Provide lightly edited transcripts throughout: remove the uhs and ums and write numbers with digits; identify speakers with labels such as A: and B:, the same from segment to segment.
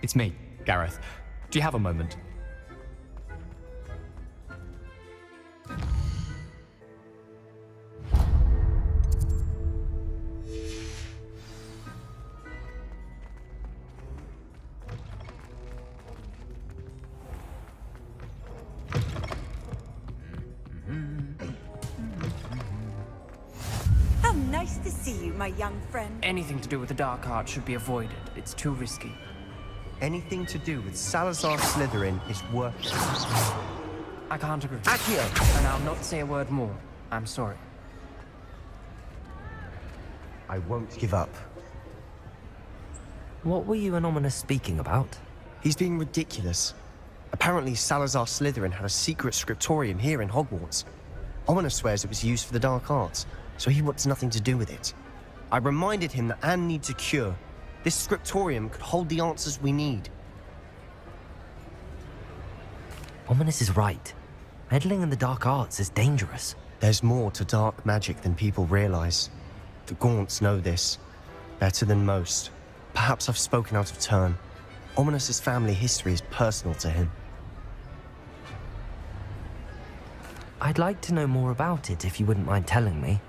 A: It's me, Gareth. Do you have a moment?
B: How nice to see you, my young friend.
C: Anything to do with the dark art should be avoided. It's too risky.
D: Anything to do with Salazar Slytherin is worthless.
C: I can't agree.
D: Accio!
C: And I'll not say a word more. I'm sorry.
D: I won't give up.
E: What were you and Ominous speaking about?
D: He's being ridiculous. Apparently Salazar Slytherin had a secret scriptorium here in Hogwarts. Ominous swears it was used for the dark arts, so he wants nothing to do with it. I reminded him that Anne needs a cure. This scriptorium could hold the answers we need.
E: Ominous is right. Meddling in the dark arts is dangerous.
D: There's more to dark magic than people realize. The Gaunts know this better than most. Perhaps I've spoken out of turn. Ominous's family history is personal to him.
E: I'd like to know more about it if you wouldn't mind telling me.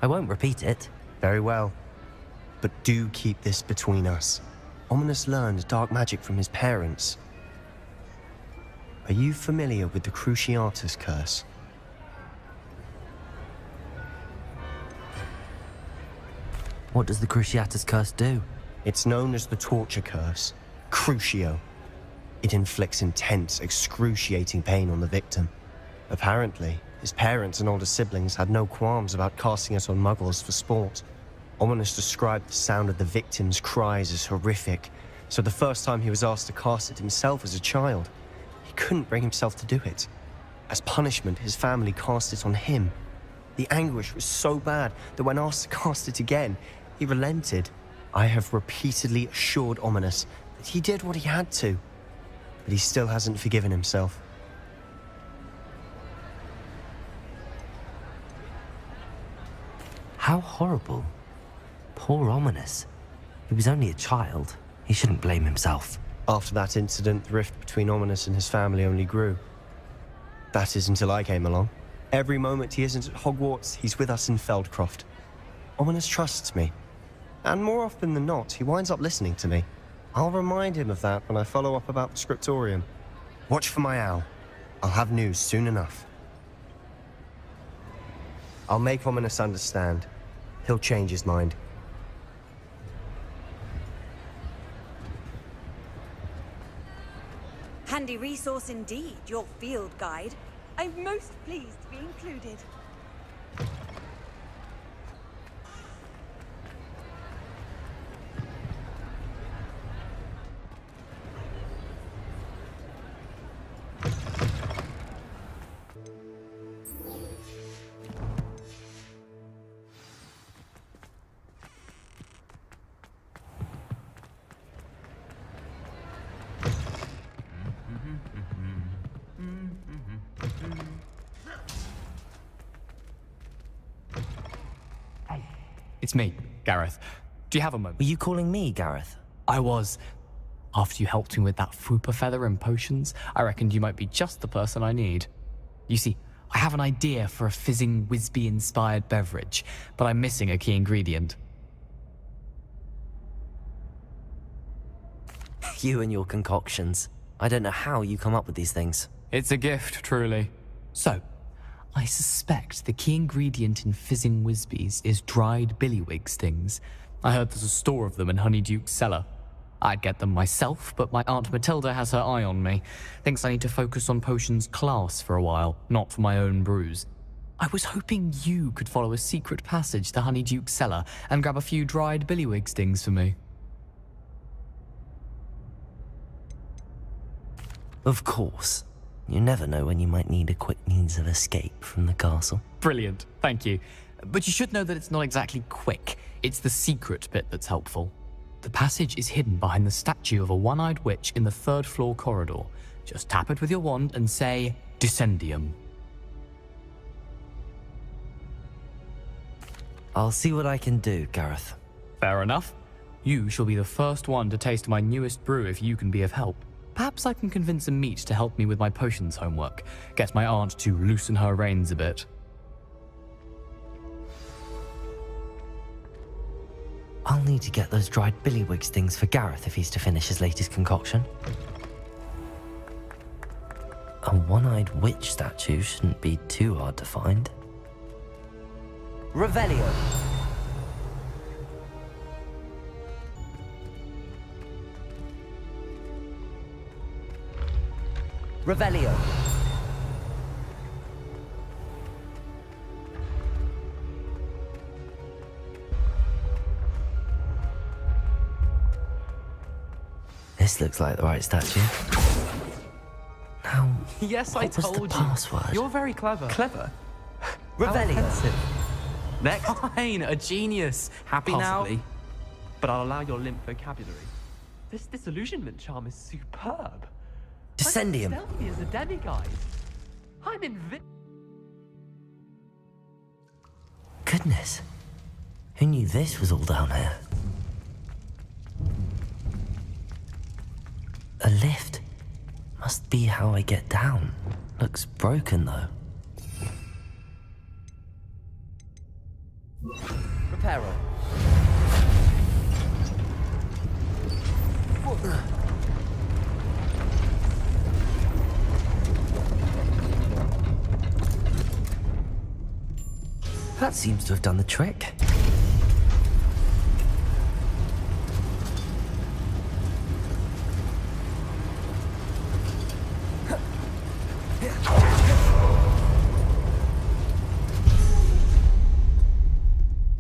E: I won't repeat it.
D: Very well. But do keep this between us. Ominous learned dark magic from his parents. Are you familiar with the Cruciatus Curse?
E: What does the Cruciatus Curse do?
D: It's known as the Torture Curse, Crucio. It inflicts intense, excruciating pain on the victim. Apparently, his parents and older siblings had no qualms about casting it on muggles for sport. Ominous described the sound of the victim's cries as horrific, so the first time he was asked to cast it himself as a child, he couldn't bring himself to do it. As punishment, his family cast it on him. The anguish was so bad that when asked to cast it again, he relented. I have repeatedly assured Ominous that he did what he had to, but he still hasn't forgiven himself.
E: How horrible. Poor Ominous. He was only a child. He shouldn't blame himself.
D: After that incident, the rift between Ominous and his family only grew. That is until I came along. Every moment he isn't at Hogwarts, he's with us in Feldcroft. Ominous trusts me. And more often than not, he winds up listening to me. I'll remind him of that when I follow up about the scriptorium. Watch for my owl. I'll have news soon enough. I'll make Ominous understand. He'll change his mind.
B: Handy resource indeed, your field guide. I'm most pleased to be included.
A: It's me, Gareth. Do you have a moment?
E: Were you calling me, Gareth?
A: I was. After you helped me with that Fooper feather and potions, I reckoned you might be just the person I need. You see, I have an idea for a fizzing Whizbee-inspired beverage, but I'm missing a key ingredient.
E: You and your concoctions. I don't know how you come up with these things.
A: It's a gift, truly. So, I suspect the key ingredient in fizzing Whizbees is dried billywig stings. I heard there's a store of them in Honeyduke's cellar. I'd get them myself, but my Aunt Matilda has her eye on me. Thinks I need to focus on potions class for a while, not for my own brews. I was hoping you could follow a secret passage to Honeyduke's cellar and grab a few dried billywig stings for me.
E: Of course. You never know when you might need a quick means of escape from the castle.
A: Brilliant, thank you. But you should know that it's not exactly quick. It's the secret bit that's helpful. The passage is hidden behind the statue of a one-eyed witch in the third-floor corridor. Just tap it with your wand and say, Descendium.
E: I'll see what I can do, Gareth.
A: Fair enough. You shall be the first one to taste my newest brew if you can be of help. Perhaps I can convince a meat to help me with my potions homework. Get my aunt to loosen her reins a bit.
E: I'll need to get those dried billywigs things for Gareth if he's to finish his latest concoction. A one-eyed witch statue shouldn't be too hard to find. Revelio. Revelio. This looks like the right statue. Now,
C: Yes, I
E: what was
C: told
E: the
C: you.
E: password?
C: You're very clever.
A: Clever.
E: Revelio.
C: Next.
A: Fine, a genius. Happy
C: Possibly.
A: now?
C: But I'll allow your limp vocabulary. This disillusionment charm is superb.
E: Descendium.
C: I'm stealthy as a demiguise. I'm
E: Goodness. Who knew this was all down here? A lift. Must be how I get down. Looks broken though. Reparo. That seems to have done the trick.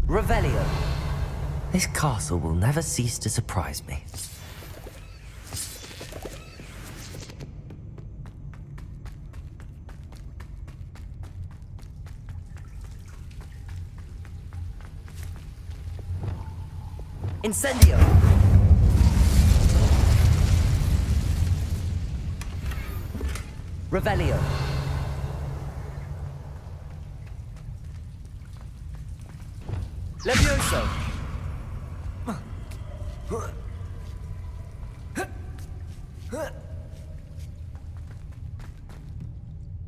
E: Revelio. This castle will never cease to surprise me. Incendio! Revelio. Levioso!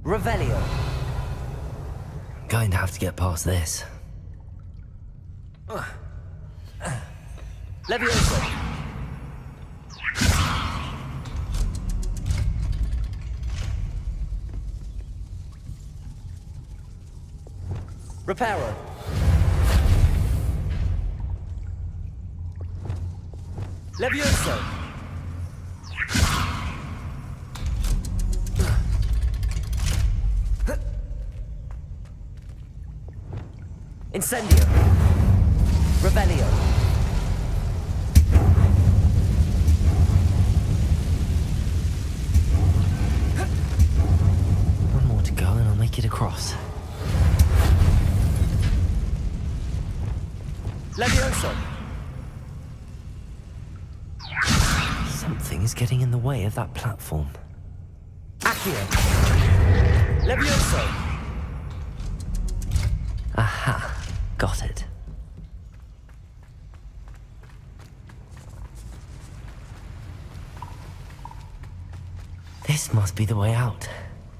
E: Revelio. Going to have to get past this. Levioso! Reparo. Levioso! Incendio! Revelio! One more to go and I'll make it across. Levioso! Something is getting in the way of that platform. Accio! Levioso! Aha! Got it. This must be the way out.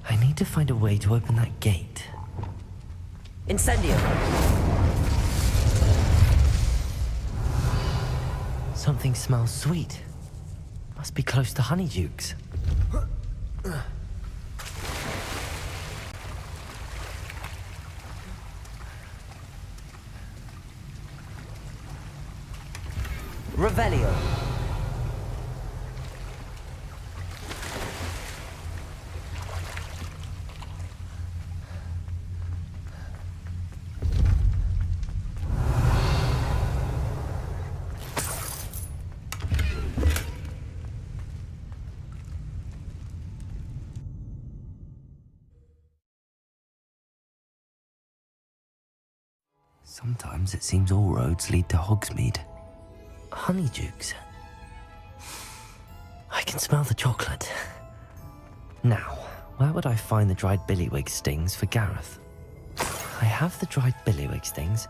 E: I need to find a way to open that gate. Incendio! Something smells sweet. Must be close to Honeydukes. Revelio. Sometimes it seems all roads lead to Hogsmeade. Honeydukes. I can smell the chocolate. Now, where would I find the dried billywig stings for Gareth? I have the dried billywig stings.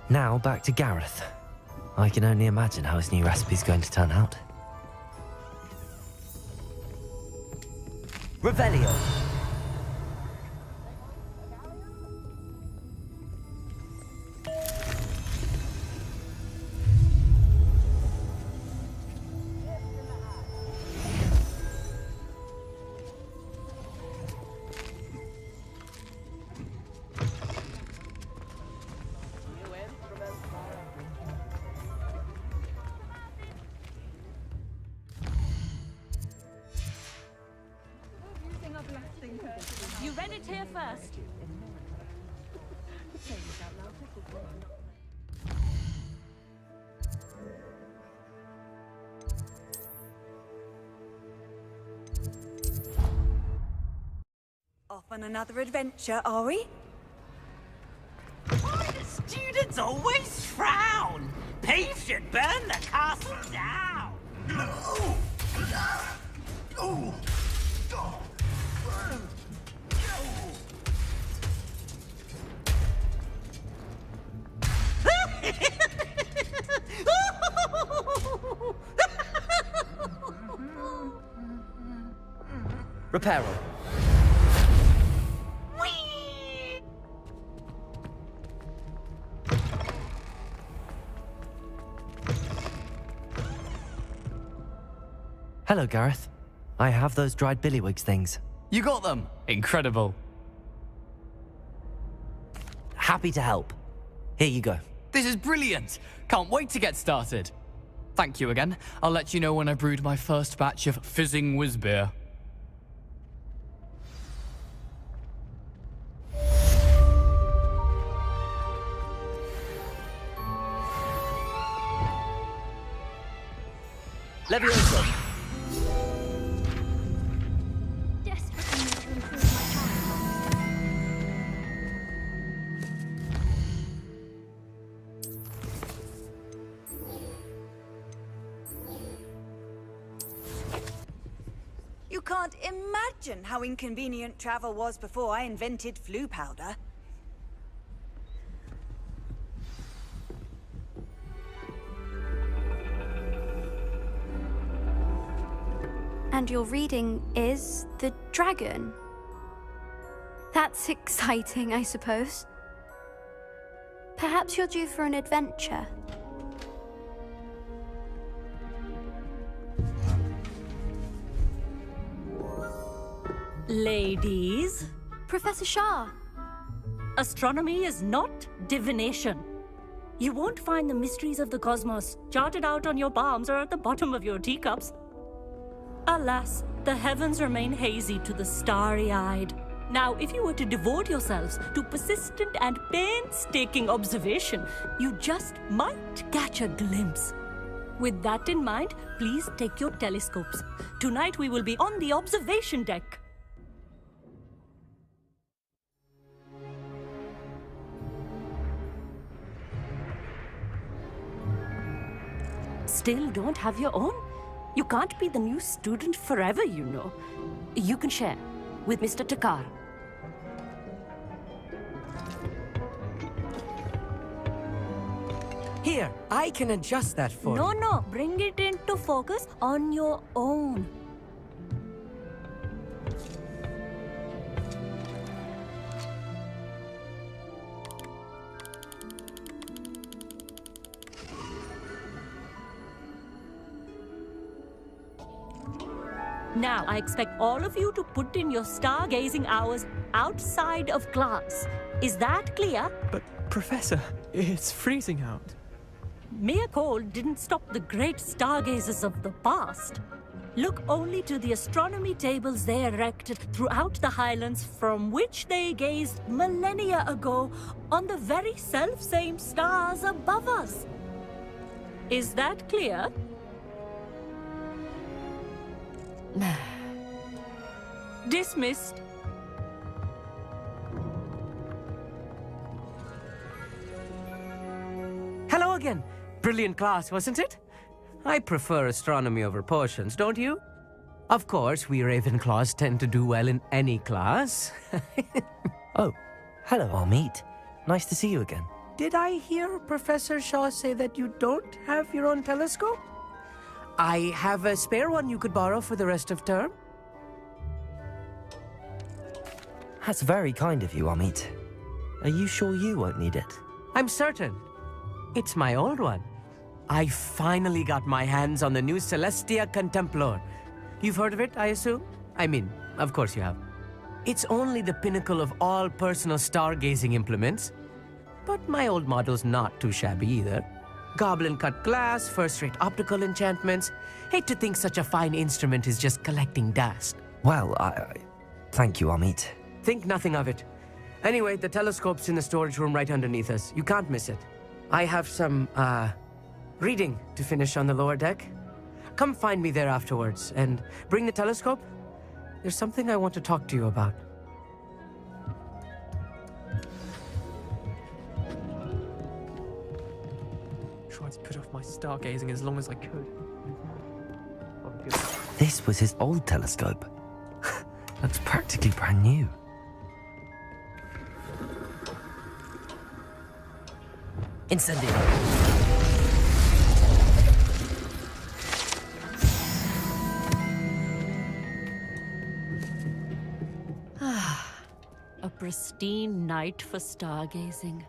E: Now back to Gareth. I can only imagine how his new recipe's going to turn out. Revelio!
F: You read it here first.
B: Off on another adventure, are we?
G: Why do students always frown? Peeves should burn the castle down. No! Oh!
E: Reparo. Hello, Gareth. I have those dried billywigs things.
A: You got them! Incredible.
E: Happy to help. Here you go.
A: This is brilliant! Can't wait to get started. Thank you again. I'll let you know when I brewed my first batch of fizzing whiz beer.
E: Levioso.
F: Desperately need to improve my charm.
B: You can't imagine how inconvenient travel was before I invented flu powder.
H: And your reading is the dragon. That's exciting, I suppose. Perhaps you're due for an adventure.
F: Ladies,
H: Professor Shah,
F: astronomy is not divination. You won't find the mysteries of the cosmos charted out on your palms or at the bottom of your teacups. Alas, the heavens remain hazy to the starry-eyed. Now, if you were to devote yourselves to persistent and painstaking observation, you just might catch a glimpse. With that in mind, please take your telescopes. Tonight we will be on the observation deck. Still don't have your own? You can't be the new student forever, you know. You can share with Mr. Takar.
I: Here, I can adjust that for you.
F: No, bring it into focus on your own. Now, I expect all of you to put in your stargazing hours outside of class. Is that clear?
C: But, Professor, it's freezing out.
F: Mere cold didn't stop the great stargazers of the past. Look only to the astronomy tables they erected throughout the highlands from which they gazed millennia ago on the very self-same stars above us. Is that clear? Dismissed.
I: Hello again. Brilliant class, wasn't it? I prefer astronomy over potions, don't you? Of course, we Ravenclaws tend to do well in any class.
E: Oh, hello, Amit. Nice to see you again.
I: did I hear Professor Shaw say that you don't have your own telescope? I have a spare one you could borrow for the rest of term.
E: That's very kind of you, Amit. Are you sure you won't need it?
I: I'm certain. It's my old one. I finally got my hands on the new Celestia Contemplar. You've heard of it, I assume? I mean, of course you have. It's only the pinnacle of all personal stargazing implements. But my old model's not too shabby either. Goblin-cut glass, first-rate optical enchantments. Hate to think such a fine instrument is just collecting dust.
E: Well, thank you, Amit.
I: Think nothing of it. Anyway, the telescope's in the storage room right underneath us. You can't miss it. I have some, reading to finish on the lower deck. Come find me there afterwards, and bring the telescope. There's something I want to talk to you about.
C: Tried to put off my stargazing as long as I could. Oh, good.
E: This was his old telescope. Looks practically brand new. Incendio.
F: A pristine night for stargazing.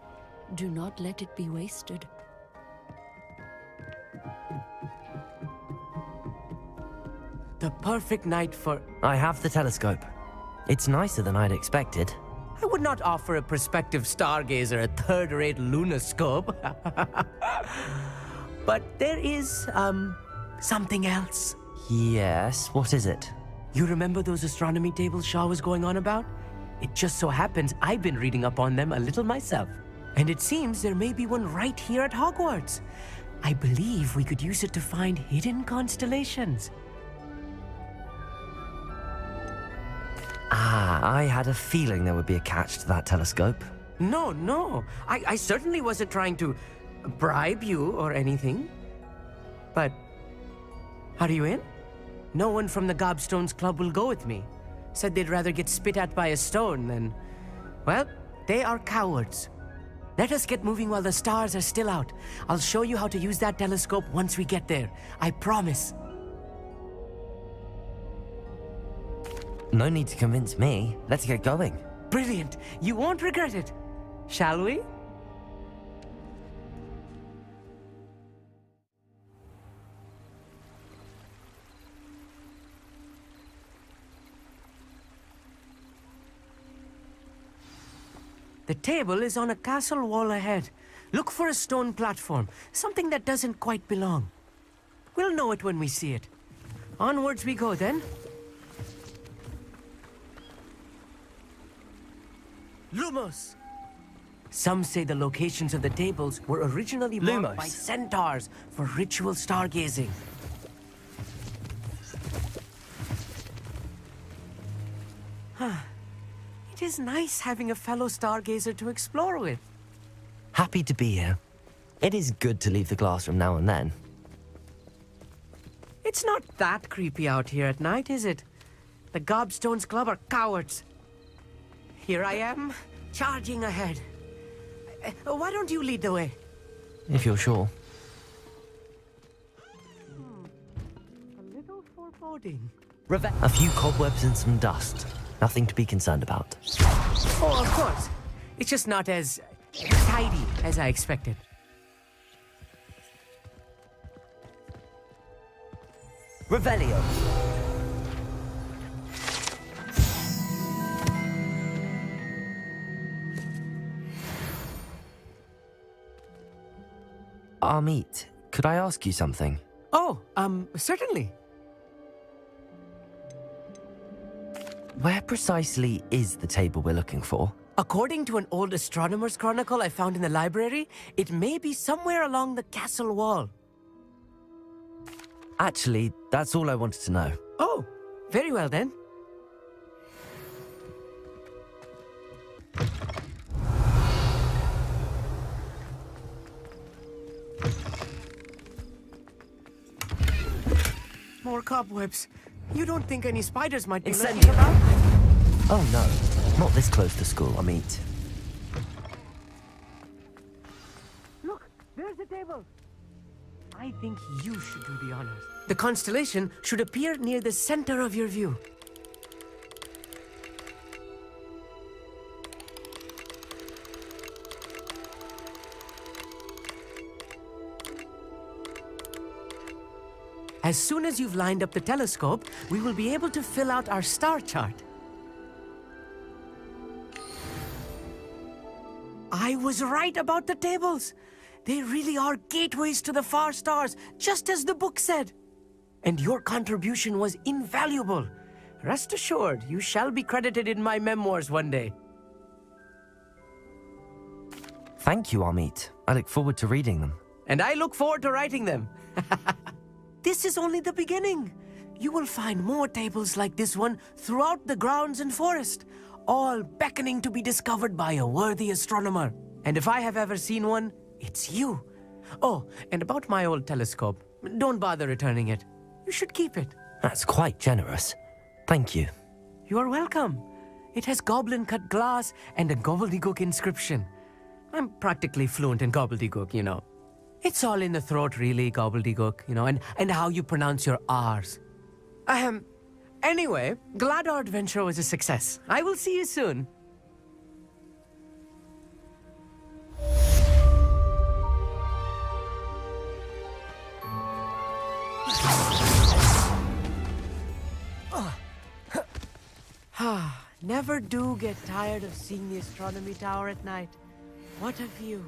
F: Do not let it be wasted.
I: The perfect night for...
E: I have the telescope. It's nicer than I'd expected.
I: I would not offer a prospective stargazer a third-rate lunoscope. But there is, something else.
E: Yes, what is it?
I: You remember those astronomy tables Shaw was going on about? It just so happens I've been reading up on them a little myself. And it seems there may be one right here at Hogwarts. I believe we could use it to find hidden constellations.
E: I had a feeling there would be a catch to that telescope.
I: No. I certainly wasn't trying to bribe you or anything. But, are you in? No one from the Gobstones Club will go with me. Said they'd rather get spit at by a stone than... Well, they are cowards. Let us get moving while the stars are still out. I'll show you how to use that telescope once we get there. I promise.
E: No need to convince me. Let's get going.
I: Brilliant. You won't regret it. Shall we? The table is on a castle wall ahead. Look for a stone platform, something that doesn't quite belong. We'll know it when we see it. Onwards we go then. Lumos! Some say the locations of the tables were originally marked by centaurs for ritual stargazing. It is nice having a fellow stargazer to explore with.
E: Happy to be here. It is good to leave the classroom now and then.
I: It's not that creepy out here at night, is it? The Gobstones Club are cowards. Here I am, charging ahead. Why don't you lead the way?
E: If you're sure.
I: A little foreboding.
E: A few cobwebs and some dust. Nothing to be concerned about.
I: Oh, of course. It's just not as tidy as I expected.
E: Revelio. Amit, could I ask you something?
I: Oh, certainly.
E: Where precisely is the table we're looking for?
I: According to an old astronomer's chronicle I found in the library, it may be somewhere along the castle wall.
E: Actually, that's all I wanted to know.
I: Oh, very well then. More cobwebs. You don't think any spiders might be lurking about?
E: Oh no, not this close to school, Amit.
I: table. I think you should do the honors. The constellation should appear near the center of your view. As soon as you've lined up the telescope, we will be able to fill out our star chart. I was right about the tables. They really are gateways to the far stars, just as the book said. And your contribution was invaluable. Rest assured, you shall be credited in my memoirs one day.
E: Thank you, Amit. I look forward to reading them.
I: And I look forward to writing them. This is only the beginning. You will find more tables like this one throughout the grounds and forest, all beckoning to be discovered by a worthy astronomer. And if I have ever seen one, it's you. Oh, and about my old telescope, don't bother returning it. You should keep it.
E: That's quite generous. Thank you.
I: You are welcome. It has goblin-cut glass and a gobbledygook inscription. I'm practically fluent in gobbledygook, you know. It's all in the throat, really, gobbledygook, you know, and how you pronounce your R's. Anyway, glad our adventure was a success. I will see you soon. Never do get tired of seeing the astronomy tower at night. What a view.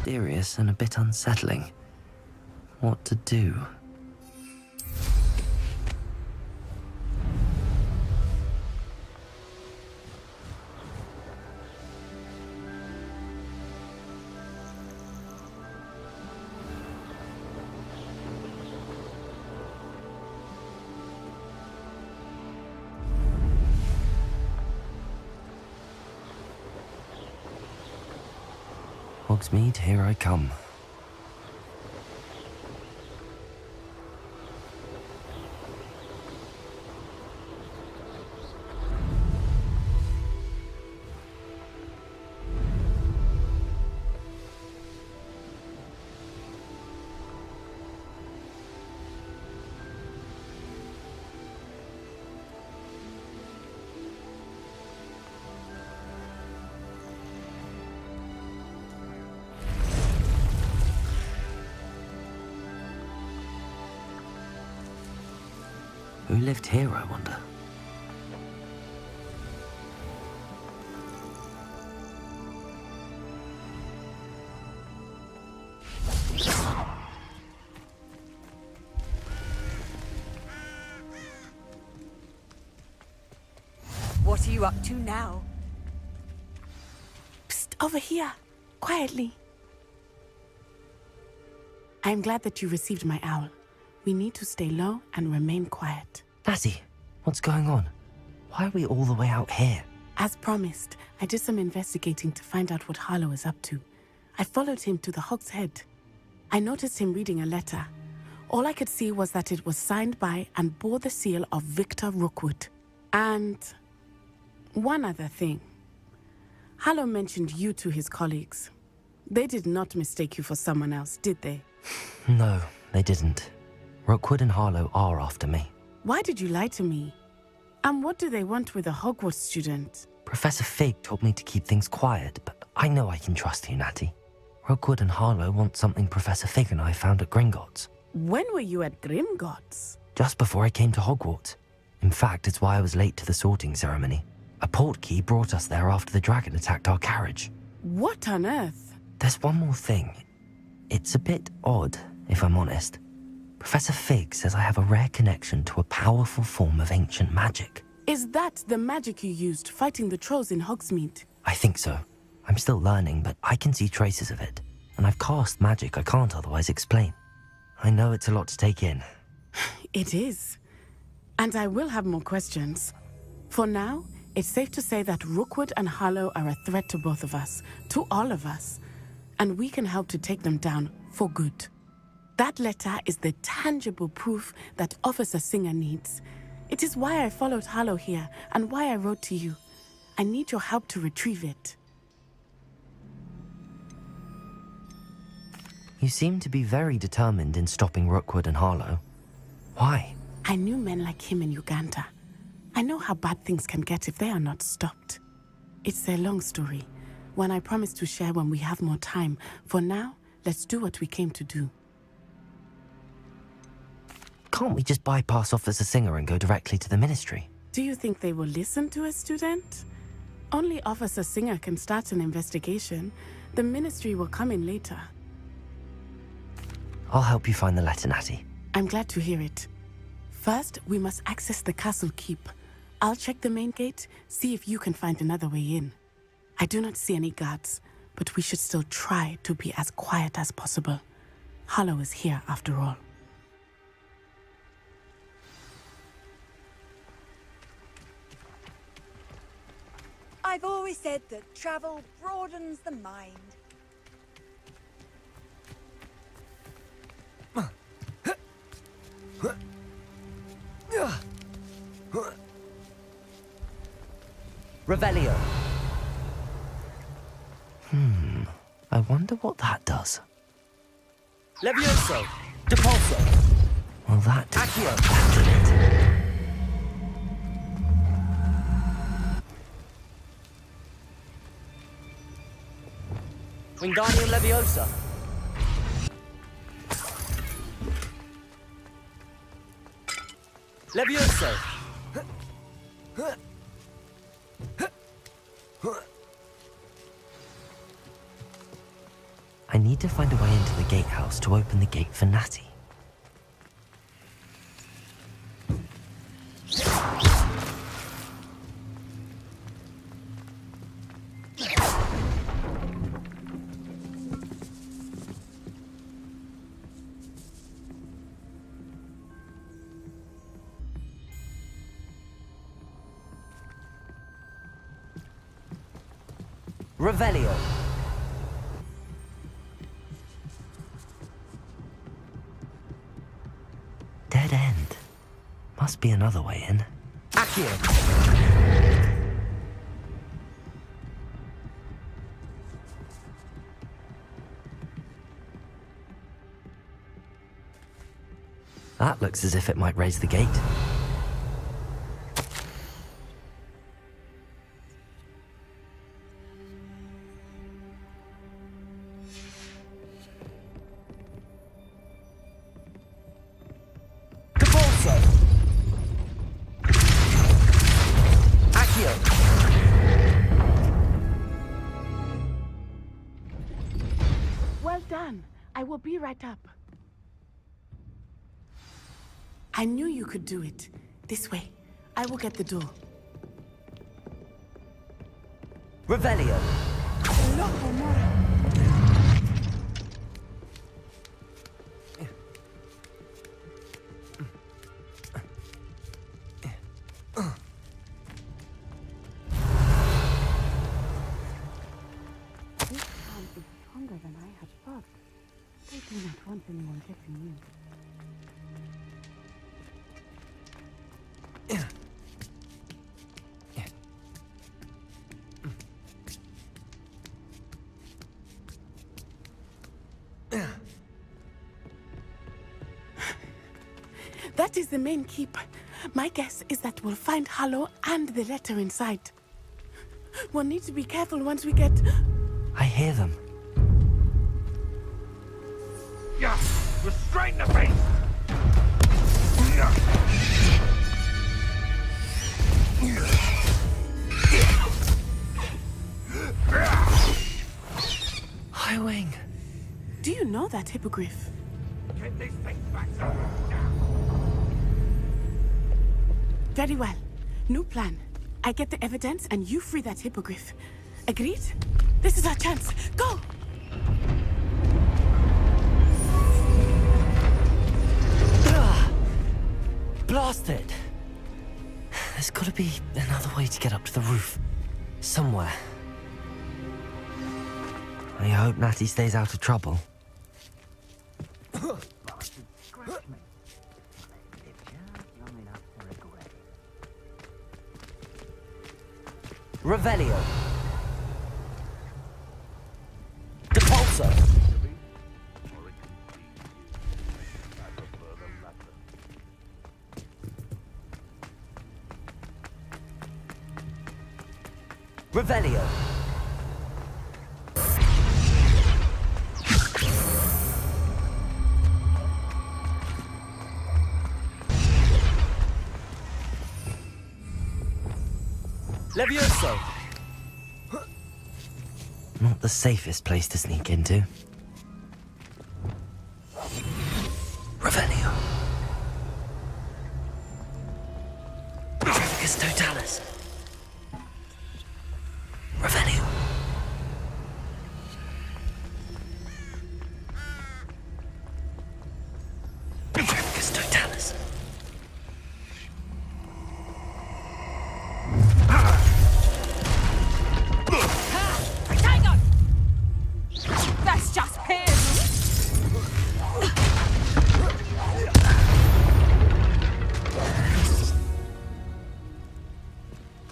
E: Mysterious and a bit unsettling. What to do? Hogsmeade, here I come. Who lived here, I wonder?
B: What are you up to now?
J: Psst, over here, quietly. I'm glad that you received my owl. We need to stay low and remain quiet.
E: Natty, what's going on? Why are we all the way out here?
J: As promised, I did some investigating to find out what Harlow is up to. I followed him to the Hog's Head. I noticed him reading a letter. All I could see was that it was signed by and bore the seal of Victor Rookwood. And one other thing. Harlow mentioned you to his colleagues. They did not mistake you for someone else, did they?
E: No, they didn't. Rookwood and Harlow are after me.
J: Why did you lie to me? And what do they want with a Hogwarts student?
E: Professor Fig told me to keep things quiet, but I know I can trust you, Natty. Rookwood and Harlow want something Professor Fig and I found at Gringotts.
J: When were you at Grimgotts?
E: Just before I came to Hogwarts. In fact, it's why I was late to the sorting ceremony. A portkey brought us there after the dragon attacked our carriage.
J: What on earth?
E: There's one more thing. It's a bit odd, if I'm honest. Professor Fig says I have a rare connection to a powerful form of ancient magic.
J: Is that the magic you used fighting the trolls in Hogsmeade?
E: I think so. I'm still learning, but I can see traces of it. And I've cast magic I can't otherwise explain. I know it's a lot to take in.
J: It is. And I will have more questions. For now, it's safe to say that Rookwood and Harlow are a threat to both of us, to all of us. And we can help to take them down for good. That letter is the tangible proof that Officer Singer needs. It is why I followed Harlow here and why I wrote to you. I need your help to retrieve it.
E: You seem to be very determined in stopping Rookwood and Harlow. Why?
J: I knew men like him in Uganda. I know how bad things can get if they are not stopped. It's a long story, one I promise to share when we have more time. For now, let's do what we came to do.
E: Can't we just bypass Officer Singer and go directly to the Ministry?
J: Do you think they will listen to a student? Only Officer Singer can start an investigation. The Ministry will come in later.
E: I'll help you find the letter, Natty.
J: I'm glad to hear it. First, we must access the castle keep. I'll check the main gate, see if you can find another way in. I do not see any guards, but we should still try to be as quiet as possible. Harlow is here after all.
B: I've always said that travel broadens the mind.
E: Revelio. I wonder what that does.
I: Levioso! Depulso!
E: Well, that
I: Accio!
E: did it.
I: Wingardium Leviosa! Levioso!
E: I need to find a way into the gatehouse to open the gate for Natty.
I: Revelio!
E: Dead end. Must be another way in.
I: Accio!
E: That looks as if it might raise the gate.
I: Depulso! Accio!
J: Well done. I will be right up. I knew you could do it. This way. I will get the door.
I: Revelio!
J: This sound is stronger than I had thought. They do not want anyone getting in. That is the main keep. My guess is that we'll find Harlow and the letter inside. We'll need to be careful once we get...
E: I hear them.
K: Yeah, restrain the beast!
J: that hippogriff.
K: Get this thing back to now.
J: Very well. New plan. I get the evidence and you free that hippogriff. Agreed? This is our chance. Go!
E: Blasted! There's gotta be another way to get up to the roof. Somewhere. I hope Natty stays out of trouble. Revelio. Depulso. Revelio. Levioso. Not the safest place to sneak into. Revelio. Trafficus Totalis. Revelio. Trafficus Totalis.
B: That's just him!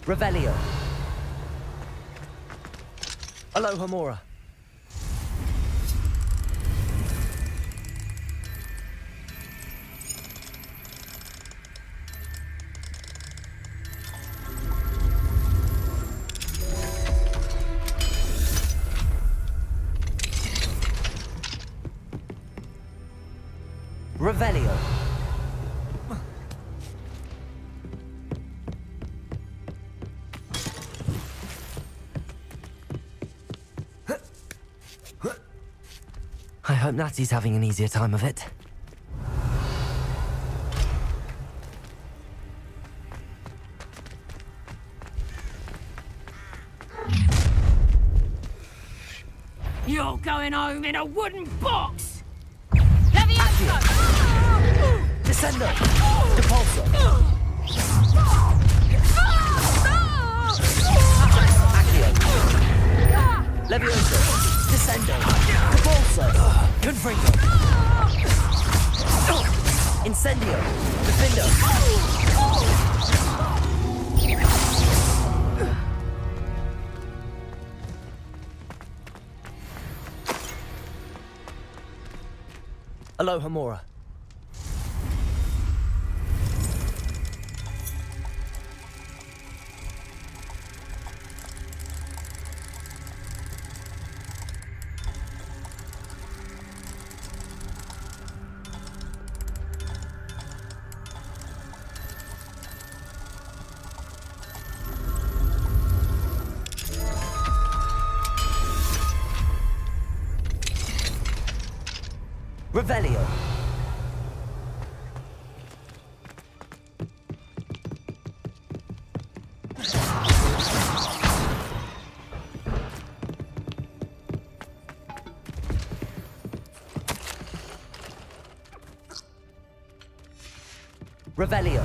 E: Revelio. Aloha Mora. Revelio. I hope Natty's having an easier time of it.
F: You're going home in a wooden box!
E: Descendo! Depulso! Accio! Levioso! Descendo! Depulso! Confringo! Incendio! Defindo! Aloha Mora. Revelio. Revelio.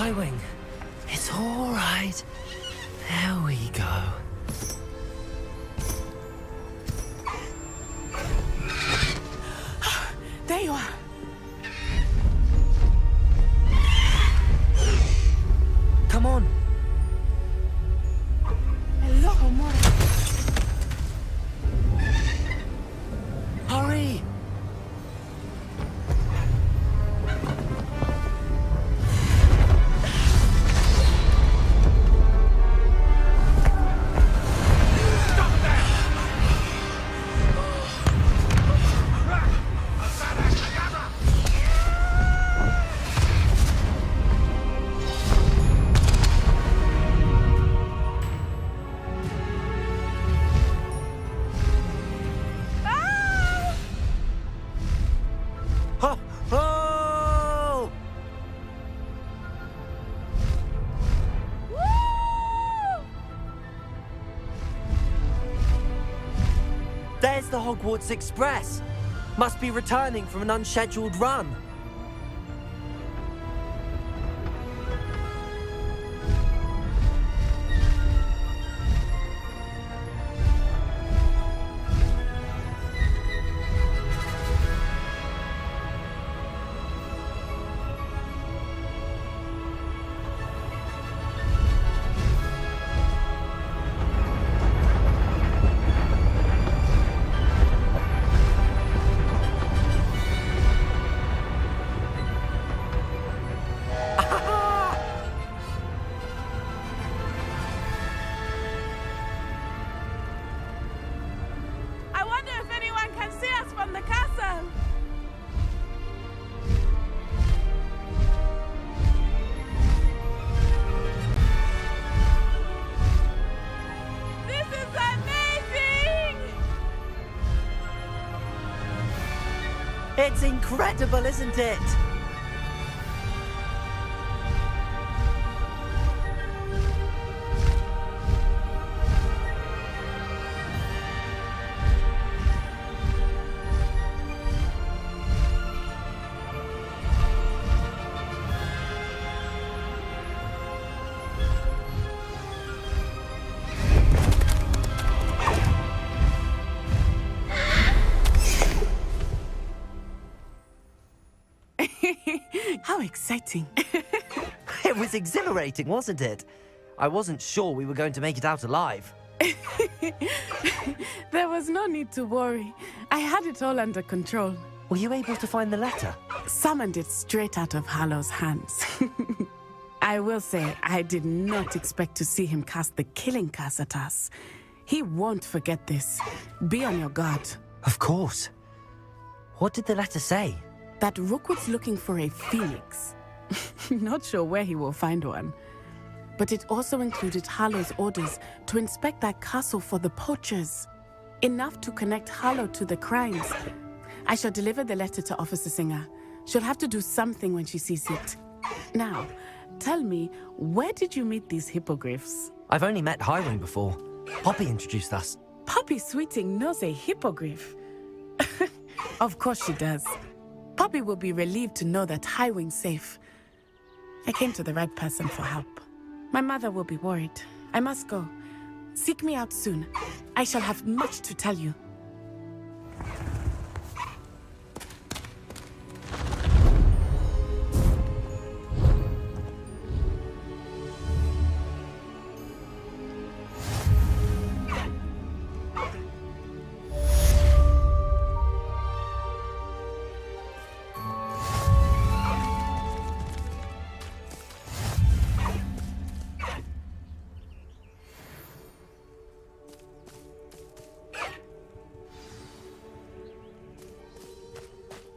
E: Highwing. It's all right. There we go.
J: There you are.
E: Come on.
J: Hello, Homura.
E: Hurry! Oh! There's the Hogwarts Express. Must be returning from an unscheduled run.
J: I wonder if anyone can see us from the castle. This is amazing!
E: It's incredible, isn't it?
J: How exciting.
E: It was exhilarating, wasn't it? I wasn't sure we were going to make it out alive.
J: There was no need to worry. I had it all under control.
E: Were you able to find the letter?
J: Summoned it straight out of Hallow's hands. I will say, I did not expect to see him cast the killing curse at us. He won't forget this. Be on your guard.
E: Of course. What did the letter say?
J: That Rookwood's looking for a phoenix. Not sure where he will find one. But it also included Harlow's orders to inspect that castle for the poachers. Enough to connect Harlow to the crimes. I shall deliver the letter to Officer Singer. She'll have to do something when she sees it. Now, tell me, where did you meet these hippogriffs?
E: I've only met Highwing before. Poppy introduced us.
J: Poppy Sweeting knows a hippogriff. Of course she does. Poppy will be relieved to know that Highwing's safe. I came to the right person for help. My mother will be worried. I must go. Seek me out soon. I shall have much to tell you.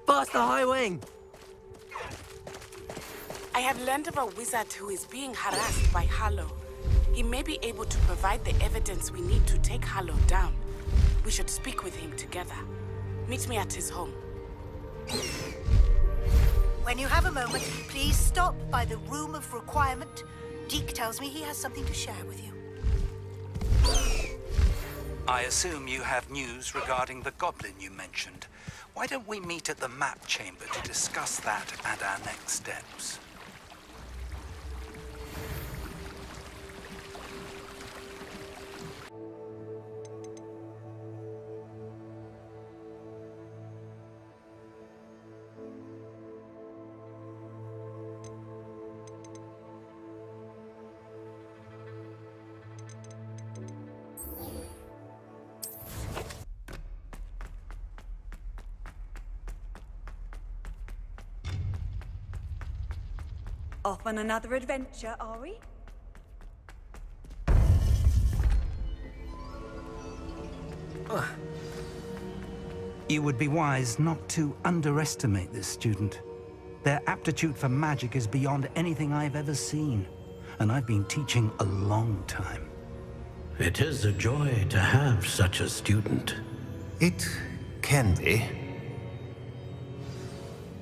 E: Faster, Highwing!
J: I have learned of a wizard who is being harassed by Harlow. He may be able to provide the evidence we need to take Harlow down. We should speak with him together. Meet me at his home.
L: When you have a moment, please stop by the Room of Requirement. Deke tells me he has something to share with you.
M: I assume you have news regarding the goblin you mentioned. Why don't we meet at the map chamber to discuss that and our next steps?
B: Off on another adventure, are we?
M: You would be wise not to underestimate this student. Their aptitude for magic is beyond anything I've ever seen, and I've been teaching a long time.
N: It is a joy to have such a student.
O: It can be.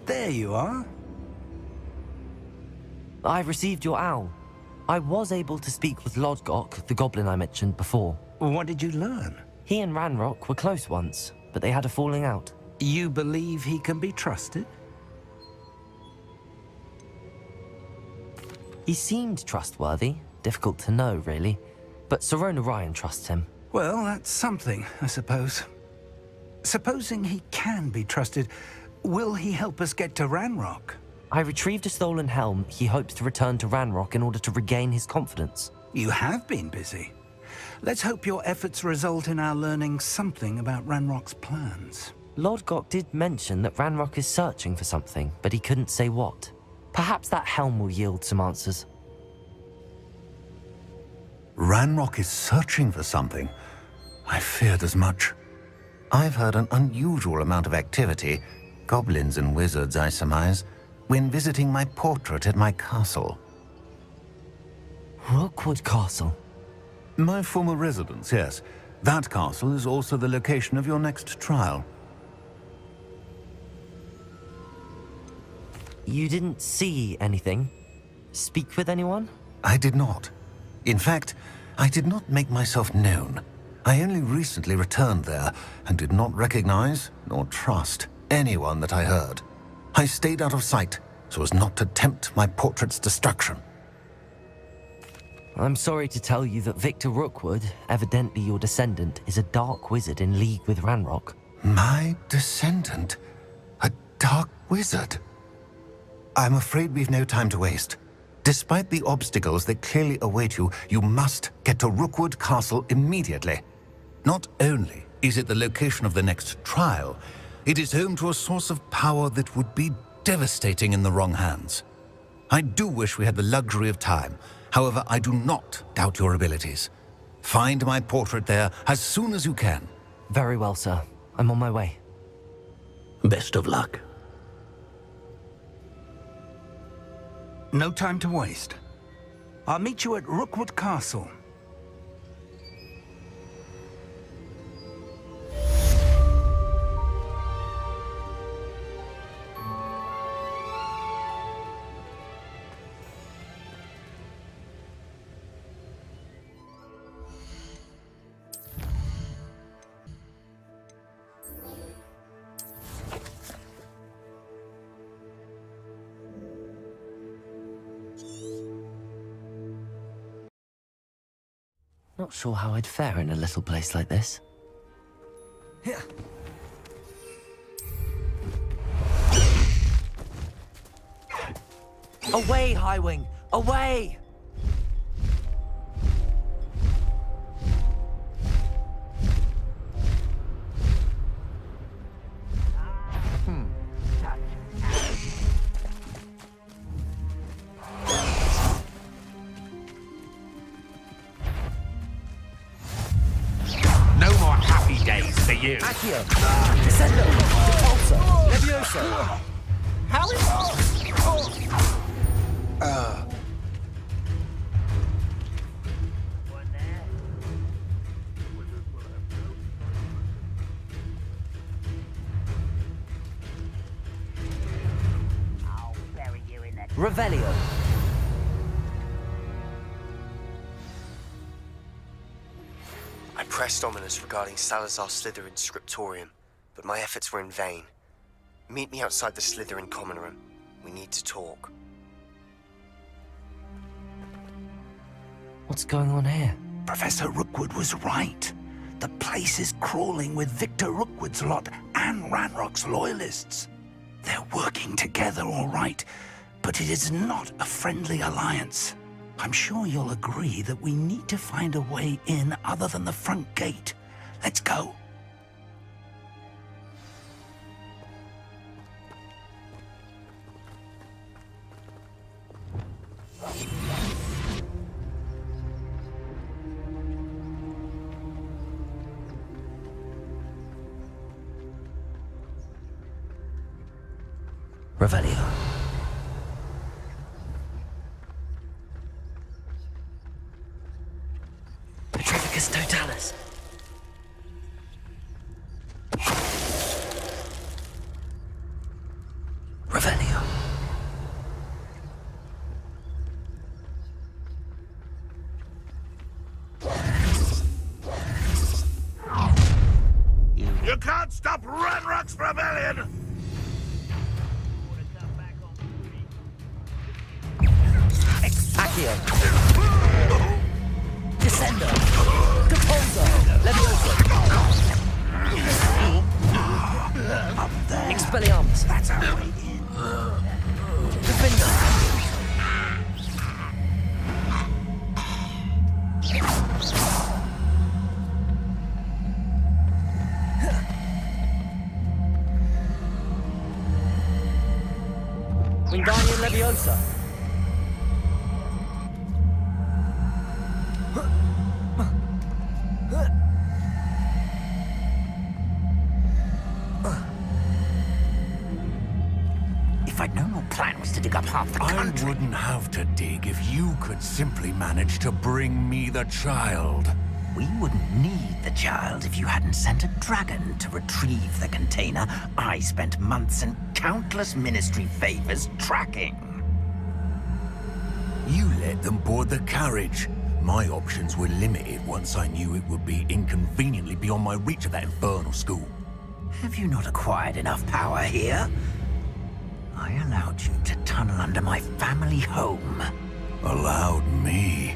M: There you are.
E: I received your owl. I was able to speak with Lodgok, the goblin I mentioned before.
M: What did you learn?
E: He and Ranrock were close once, but they had a falling out.
M: You believe he can be trusted?
E: He seemed trustworthy. Difficult to know, really. But Sirona Ryan trusts him.
M: Well, that's something, I suppose. Supposing he can be trusted, will he help us get to Ranrock?
E: I retrieved a stolen helm. He hopes to return to Ranrock in order to regain his confidence.
M: You have been busy. Let's hope your efforts result in our learning something about Ranrock's plans.
E: Lodgok did mention that Ranrock is searching for something, but he couldn't say what. Perhaps that helm will yield some answers.
O: Ranrock is searching for something. I feared as much. I've heard an unusual amount of activity, goblins and wizards, I surmise, when visiting my portrait at my castle.
E: Rookwood Castle?
O: My former residence, yes. That castle is also the location of your next trial.
E: You didn't see anything? Speak with anyone?
O: I did not. In fact, I did not make myself known. I only recently returned there and did not recognize nor trust anyone that I heard. I stayed out of sight so as not to tempt my portrait's destruction.
E: I'm sorry to tell you that Victor Rookwood, evidently your descendant, is a dark wizard in league with Ranrock.
O: My descendant? A dark wizard? I'm afraid we've no time to waste. Despite the obstacles that clearly await you, you must get to Rookwood Castle immediately. Not only is it the location of the next trial, it is home to a source of power that would be devastating in the wrong hands. I do wish we had the luxury of time. However, I do not doubt your abilities. Find my portrait there as soon as you can.
E: Very well, sir. I'm on my way.
N: Best of luck.
M: No time to waste. I'll meet you at Rookwood Castle.
E: Not sure how I'd fare in a little place like this. Away, Highwing! Away!
K: No more happy days for you.
E: Accio! Descendo! Repulsor! Levioso!
G: How is...
E: Revelio!
D: I pressed Ominous regarding Salazar Slytherin's scriptorium, but my efforts were in vain. Meet me outside the Slytherin common room. We need to talk.
E: What's going on here?
M: Professor Rookwood was right. The place is crawling with Victor Rookwood's lot and Ranrock's loyalists. They're working together, all right, but it is not a friendly alliance. I'm sure you'll agree that we need to find a way in other than the front gate. Let's go.
E: Revelio. Petrificus Totalis. Revelio.
M: You can't stop Ranrock's rebellion!
E: Accio. Descendo. Capolzo. Levioso. Expelliarmus.
M: That's our way in.
E: Defender. Wingardium Leviosa.
M: If I'd known your plan was to dig up half the country...
P: I wouldn't have to dig if you could simply manage to bring me the child.
M: We wouldn't need the child if you hadn't sent a dragon to retrieve the container I spent months and countless ministry favors tracking.
P: You let them board the carriage. My options were limited once I knew it would be inconveniently beyond my reach of that infernal school.
M: Have you not acquired enough power here? I allowed you to tunnel under my family home.
P: Allowed me?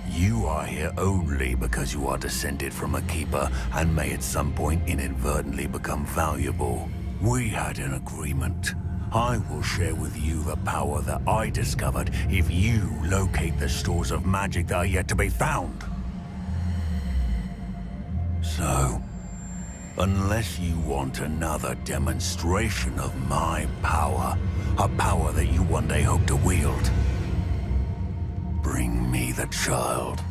P: You are here only because you are descended from a keeper and may at some point inadvertently become valuable. We had an agreement. I will share with you the power that I discovered if you locate the stores of magic that are yet to be found. So, unless you want another demonstration of my power, a power that you one day hope to wield, bring me the child.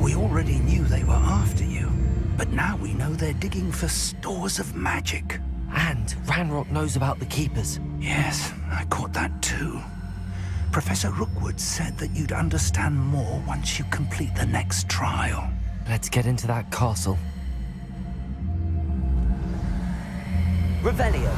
M: We already knew they were after you, but now we know they're digging for stores of magic.
E: And Ranrock knows about the Keepers.
M: Yes, I caught that too. Professor Rookwood said that you'd understand more once you complete the next trial.
E: Let's get into that castle. Revelio.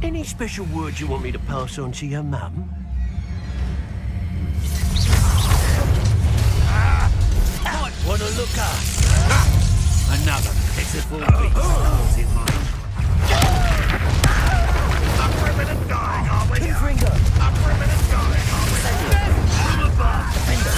Q: Any special words you want me to pass on to your mum?
K: Might want to look up. Another pitiful beast falls in mind.
M: Up for a minute dying, are we?
E: Pinfinger.
M: Up for a minute dying, are we? From above.
E: Defender.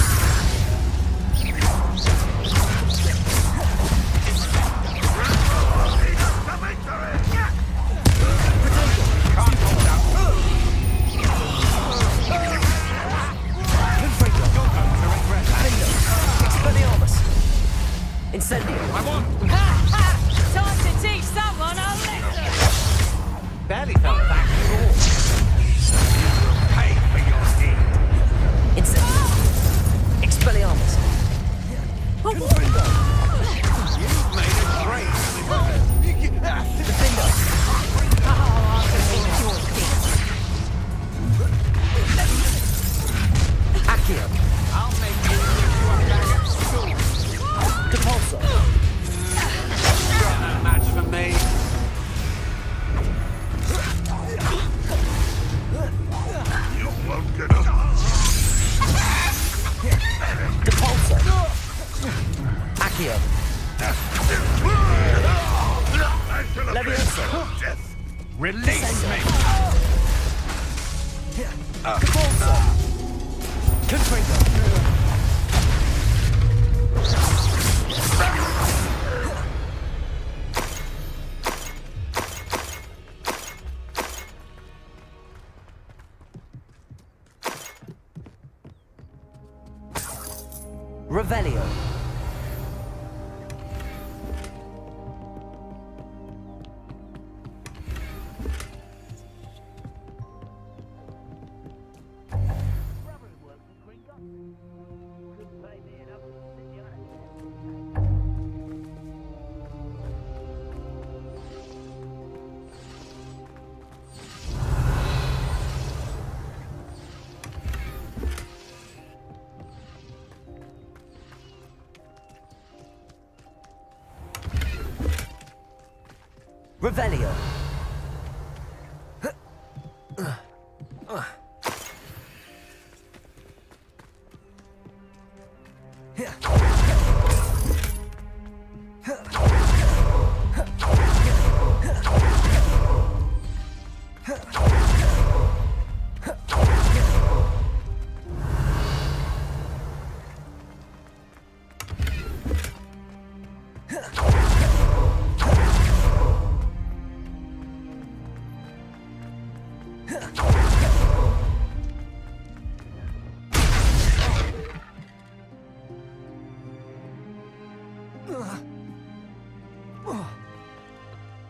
E: Incendio.
K: I want.
F: Time to teach someone a lesson.
K: Barely felt back at all. Pay for your deed.
E: Incendio. Expelliarmus. Confringo.
K: You've made a great.
E: Defender. Accio.
K: I'll make you a bag at school.
E: Capolzo.
K: No match for me.
M: You won't get up.
E: Capolzo. Accio. Levioso.
K: Release me.
E: Capolzo. Confringo. Revelio. Revelio.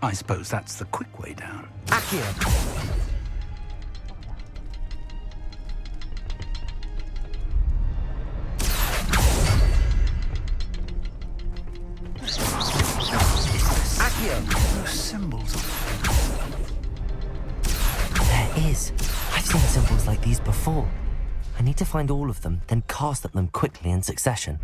M: I suppose that's the quick way down.
E: Accio.
M: Accio. Symbols.
E: There is. I've seen symbols like these before. I need to find all of them, then cast at them quickly in succession.